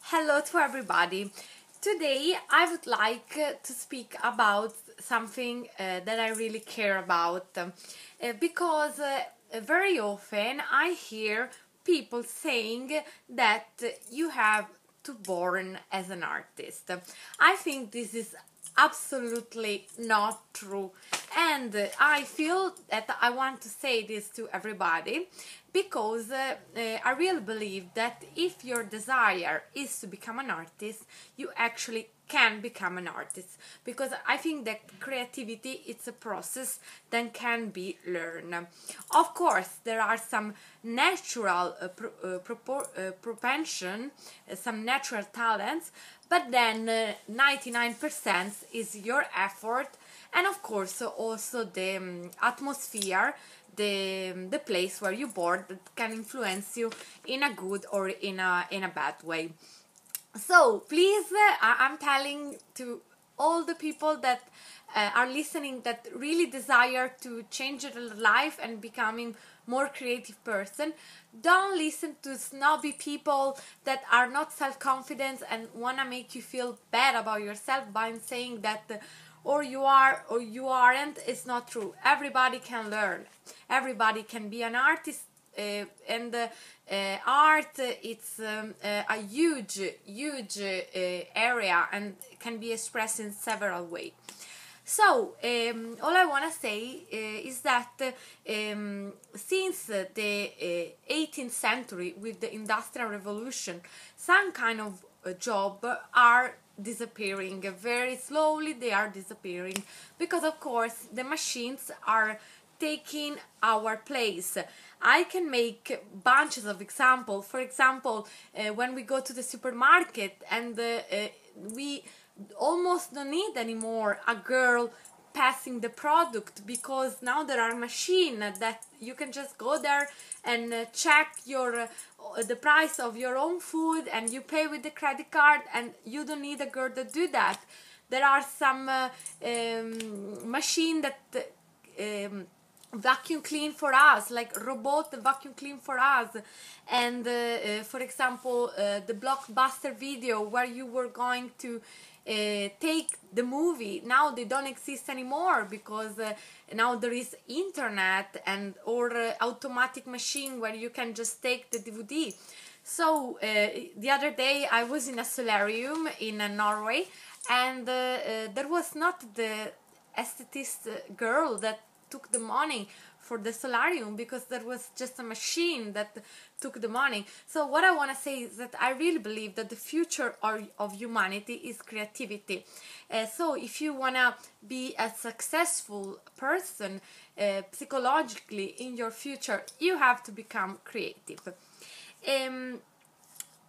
Hello to everybody. Today I would like to speak about something that I really care about because very often I hear people saying that you have to born as an artist. I think this is absolutely not true, and I feel that I want to say this to everybody because I really believe that if your desire is to become an artist, you actually can become an artist, because I think that creativity, it's a process that can be learned. Of course, there are some natural propension, some natural talents, but then 99% is your effort, and of course also the atmosphere, the place where you born, that can influence you in a good or in a bad way. So please, I'm telling to all the people that are listening, that really desire to change their life and becoming more creative person, don't listen to snobby people that are not self-confident and want to make you feel bad about yourself by saying that or you are or you aren't. It's not true. Everybody can learn, everybody can be an artist, and art, it's a huge area and can be expressed in several ways. So all I want to say is that since the 18th century, with the Industrial Revolution, some kind of job are disappearing very slowly. They are disappearing because, of course, the machines are taking our place. I can make bunches of examples. For example, when we go to the supermarket and we almost don't need anymore a girl passing the product, because now there are machines that you can just go there and check your the price of your own food, and you pay with the credit card, and you don't need a girl to do that. There are some machine that vacuum clean for us, like robot vacuum clean for us. And for example, the blockbuster video where you were going to take the movie, now they don't exist anymore, because now there is internet and or automatic machine where you can just take the DVD. So the other day I was in a solarium in Norway, and there was not the esthetist girl that took the money for the solarium, because there was just a machine that took the money. So what I want to say is that I really believe that the future of humanity is creativity. So if you want to be a successful person psychologically in your future, you have to become creative. And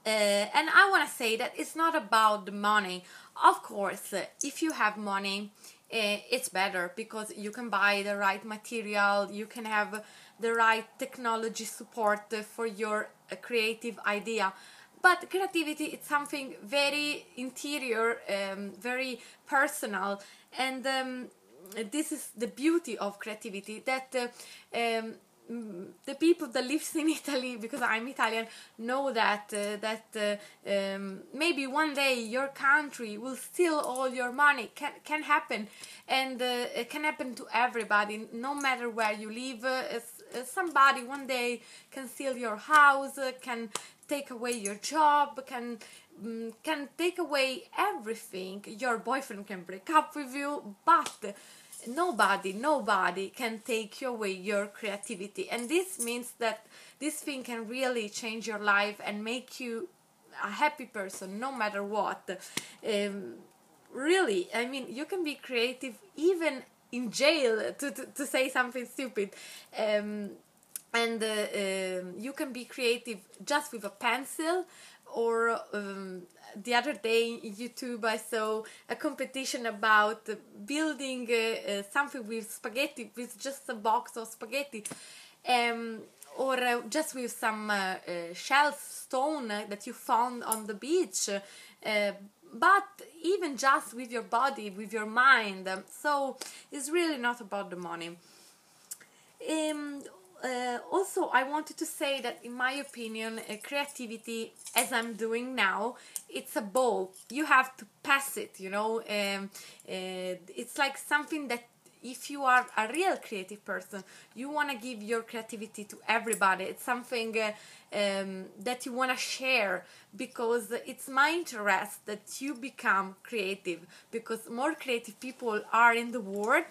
I want to say that it's not about the money. Of course, if you have money, it's better, because you can buy the right material, you can have the right technology support for your creative idea. But creativity is something very interior, very personal, and this is the beauty of creativity, that the people that live in Italy, because I'm Italian, know that maybe one day your country will steal all your money. Can happen, and it can happen to everybody, no matter where you live. Somebody one day can steal your house, can take away your job, can take away everything. Your boyfriend can break up with you, but nobody can take away your creativity. And this means that this thing can really change your life and make you a happy person, no matter what. Really, I mean, you can be creative even in jail, to say something stupid. And you can be creative just with a pencil, or the other day in YouTube I saw a competition about building something with spaghetti, with just a box of spaghetti, or just with some shells, stone that you found on the beach, but even just with your body, with your mind. So it's really not about the money. also, I wanted to say that, in my opinion, creativity, as I'm doing now, it's a ball. You have to pass it, you know. It's like something that, if you are a real creative person, you want to give your creativity to everybody. It's something that you want to share, because it's my interest that you become creative, because more creative people are in the world,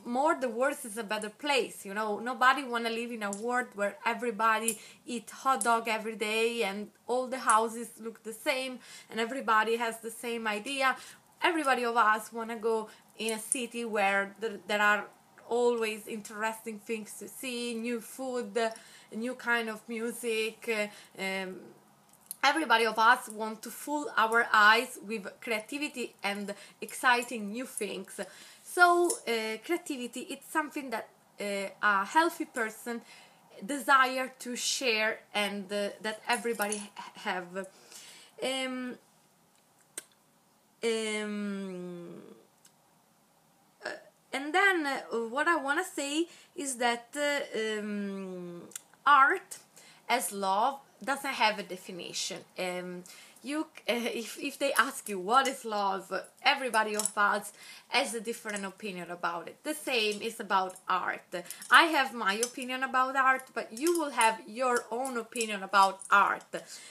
more the world is a better place. You know, nobody want to live in a world where everybody eat hot dog every day and all the houses look the same and everybody has the same idea. Everybody of us want to go in a city where there are always interesting things to see, new food, new kind of music. Everybody of us want to fill our eyes with creativity and exciting new things. So creativity, it's something that a healthy person desire to share, and that everybody have. Um, um, and then what I want to say is that art as love doesn't have a definition. If they ask you what is love, everybody of us has a different opinion about it. The same is about art. I have my opinion about art, but you will have your own opinion about art.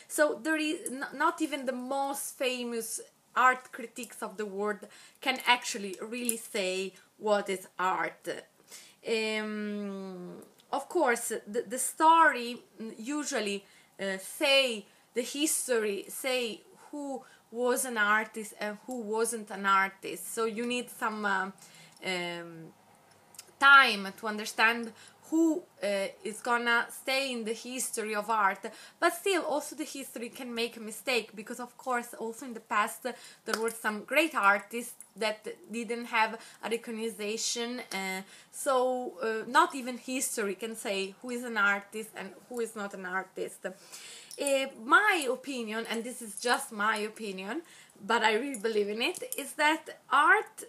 So there is not even the most famous art critics of the world can actually really say what is art. Of course, the story usually say the history, say who was an artist and who wasn't an artist. So you need some time to understand who is gonna stay in the history of art. But still, also the history can make a mistake, because of course also in the past there were some great artists that didn't have a recognition, so not even history can say who is an artist and who is not an artist. My opinion, and this is just my opinion, but I really believe in it, is that art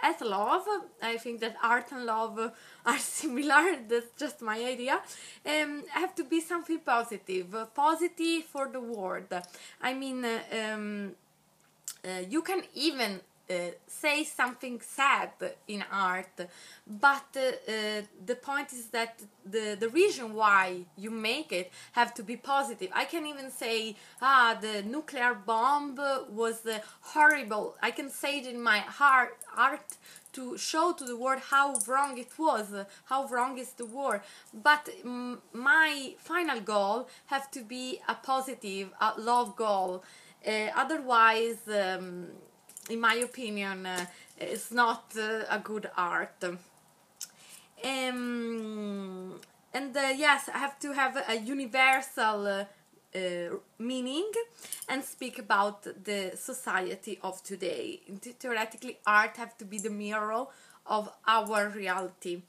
as love, I think that art and love are similar, that's just my idea, have to be something positive, positive for the world. I mean, you can even say something sad in art, but the point is that the reason why you make it have to be positive. I can even say, the nuclear bomb was horrible. I can say it in my art to show to the world how wrong it was, how wrong is the war. But my final goal have to be a positive, a love goal. Otherwise, in my opinion, it's not a good art. And yes, I have to have a universal meaning and speak about the society of today. Theoretically, art have to be the mirror of our reality.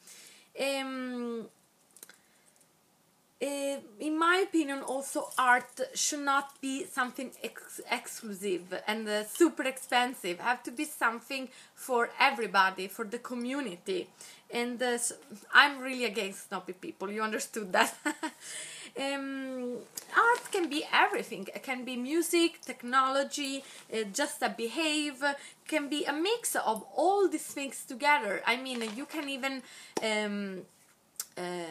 In my opinion, also art should not be something exclusive and super expensive. Have to be something for everybody, for the community. And I'm really against snobby people. You understood that? Art can be everything. It can be music, technology, just a behave. Can be a mix of all these things together. I mean, you can even.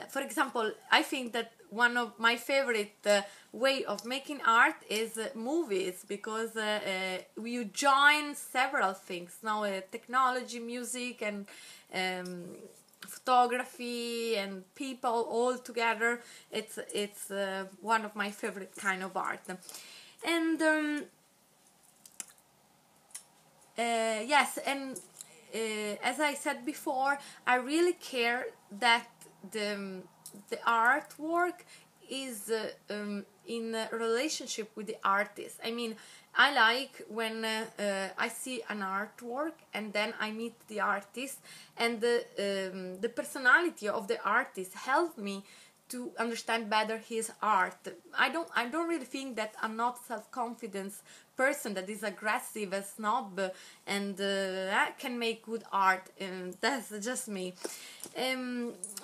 For example, I think that one of my favorite way of making art is movies, because you join several things now, technology, music, and photography and people all together. It's one of my favorite kind of art. And yes, and as I said before, I really care that the artwork is in a relationship with the artist. I mean, I like when I see an artwork and then I meet the artist, and the personality of the artist helped me to understand better his art. I don't really think that a not self-confident person that is aggressive, a snob, and can make good art. That's just me.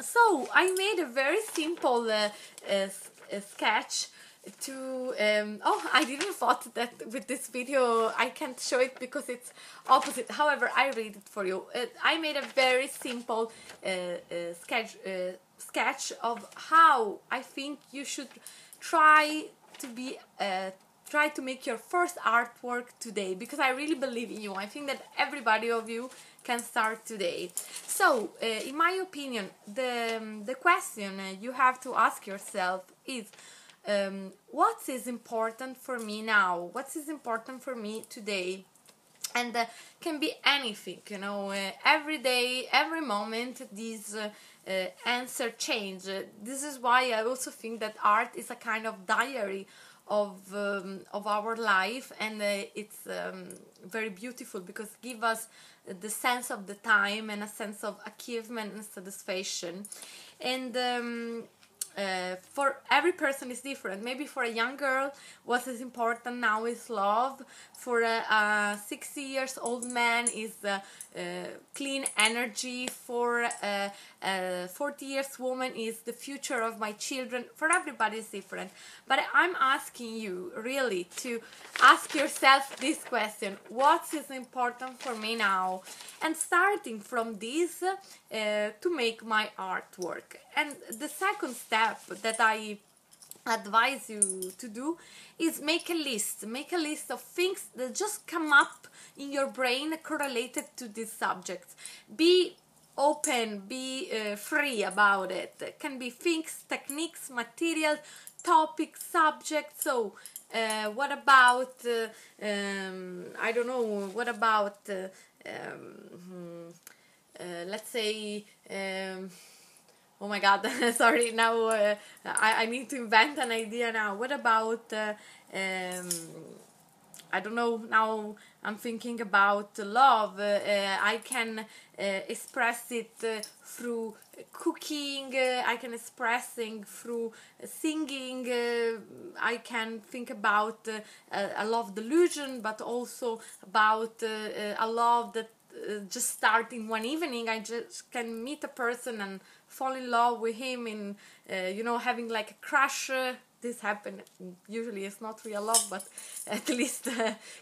So I made a very simple sketch to I didn't thought that with this video I can't show it because it's opposite. However, I read it for you. I made a very simple sketch of how I think you should try to be try to make your first artwork today, because I really believe in you. I think that everybody of you can start today. So in my opinion, the question you have to ask yourself is, what is important for me now? What is important for me today? And can be anything, you know. Every day, every moment, these answer change. This is why I also think that art is a kind of diary of our life, and it's very beautiful because it gives us the sense of the time and a sense of achievement and satisfaction. And for every person is different. Maybe for a young girl, what is important now is love. For a 60 years old man is clean energy. For a 40 years woman is the future of my children. For everybody is different. But I'm asking you really to ask yourself this question: what is important for me now? And starting from this to make my artwork. And the second step that I advise you to do is make a list of things that just come up in your brain correlated to these subjects. Be open, be free about it. It can be things, techniques, materials, topics, subjects. So what about I don't know, what about let's say oh my god, sorry, now I need to invent an idea now. What about I don't know, now I'm thinking about love. I can express it through cooking, I can expressing through singing, I can think about a love delusion, but also about a love that just start in one evening. I just can meet a person and fall in love with him in you know, having like a crush. This happen, usually it's not real love, but at least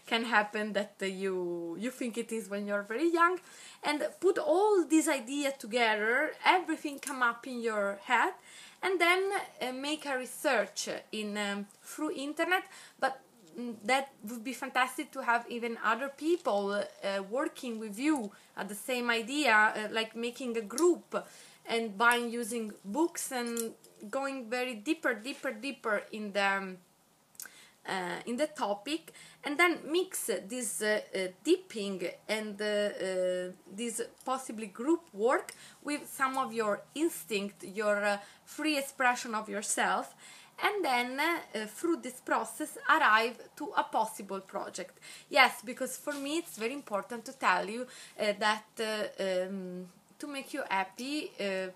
can happen that you think it is when you're very young. And put all these ideas together, everything come up in your head, and then make a research in through internet. But that would be fantastic to have even other people working with you at the same idea, like making a group and buying, using books and going very deeper in the topic, and then mix this dipping and this possibly group work with some of your instinct, your free expression of yourself, and then through this process arrive to a possible project. Yes, because for me it's very important to tell you that to make you happy,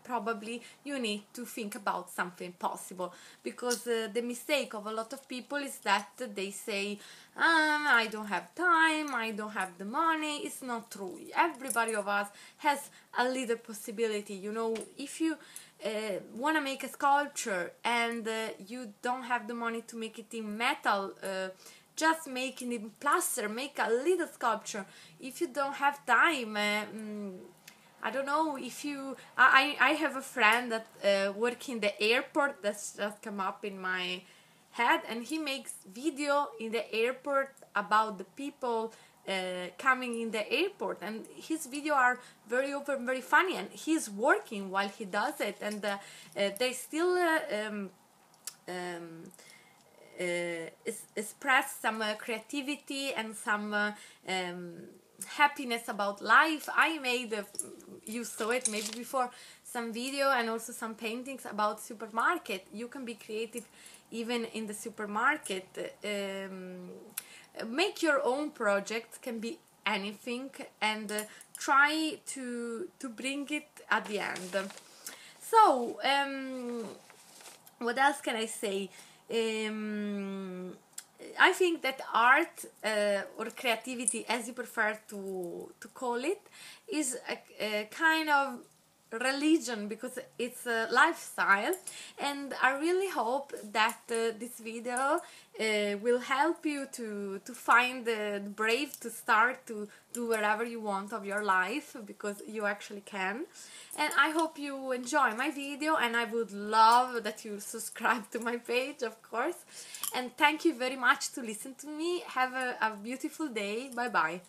probably you need to think about something possible, because the mistake of a lot of people is that they say, I don't have time, I don't have the money. It's not true. Everybody of us has a little possibility, you know. If you want to make a sculpture and you don't have the money to make it in metal, just make it in plaster, make a little sculpture. If you don't have time, I don't know, if you... I have a friend that works in the airport. That's just come up in my head, and he makes video in the airport about the people coming in the airport, and his video are very open, very funny, and he's working while he does it, and they still express some creativity and some happiness about life. I made, you saw it maybe before, some video and also some paintings about supermarket. You can be creative even in the supermarket. Make your own project, can be anything, and try to bring it at the end. So what else can I say? I think that art or creativity, as you prefer to call it, is a kind of religion, because it's a lifestyle, and I really hope that this video will help you to find the brave to start to do whatever you want of your life, because you actually can. And I hope you enjoy my video, and I would love that you subscribe to my page, of course. And thank you very much to listen to me. Have a beautiful day. Bye bye.